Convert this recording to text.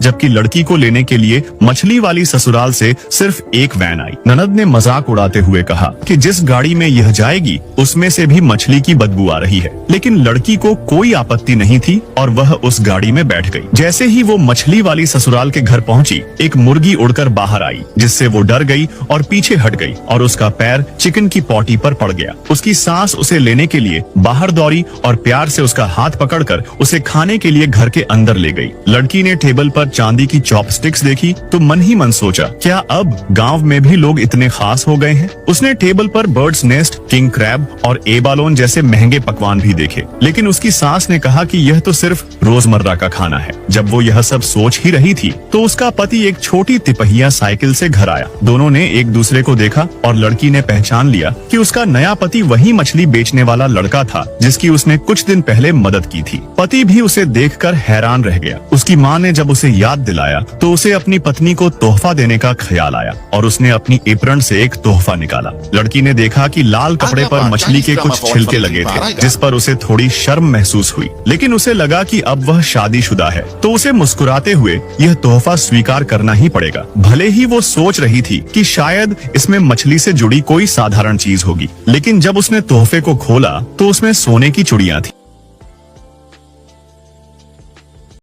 जबकि लड़की को लेने के लिए मछली वाली ससुराल से सिर्फ एक वैन आई। ननद ने मजाक उड़ाते हुए कहा कि जिस गाड़ी में यह जाएगी उसमें से भी मछली की बदबू आ रही है, लेकिन लड़की को कोई आपत्ति नहीं थी और वह उस गाड़ी में बैठ गई। जैसे ही वो मछली वाली ससुराल के घर पहुंची, एक मुर्गी उड़कर बाहर आई, जिससे वो डर गई और पीछे हट गई और उसका पैर चिकन की पॉटी पर पड़ गया। उसकी सास उसे लेने के लिए बाहर दौड़ी और प्यार से उसका हाथ पकड़कर उसे खाने के लिए घर के अंदर ले गई। लड़की ने टेबल पर चांदी की चॉपस्टिक्स देखी तो मन ही मन सोचा, क्या अब गांव में भी लोग इतने खास हो गए हैं। उसने टेबल पर बर्ड्स नेस्ट, किंग क्रैब और एबालोन जैसे महंगे पकवान भी देखे, लेकिन उसकी सास ने कहा कि यह तो सिर्फ रोजमर्रा का खाना है। जब वो यह सब सोच ही रही थी तो उसका पति एक छोटी तिपहिया साइकिल से घर आया। दोनों ने एक दूसरे को देखा और लड़की ने पहचान लिया कि उसका नया पति वही मछली बेचने वाला लड़का था जिसकी उसने कुछ दिन पहले मदद की थी। पति भी उसे देखकर हैरान रह गया। उसकी माँ ने जब उसे याद दिलाया तो उसे अपनी पत्नी को तोहफा देने का ख्याल आया और उसने अपनी एप्रन से एक तोहफा निकाला। लड़की ने देखा कि लाल कपड़े पर मछली के कुछ छिलके लगे थे, जिस पर उसे थोड़ी शर्म महसूस हुई, लेकिन उसे लगा कि अब वह शादीशुदा है तो उसे मुस्कुराते हुए यह तोहफा स्वीकार करना ही पड़ेगा। भले ही वो सोच रही थी कि शायद इसमें मछली से जुड़ी कोई साधारण चीज होगी, लेकिन जब उसने तोहफे को खोला तो उसमें सोने की चूड़ियां थी।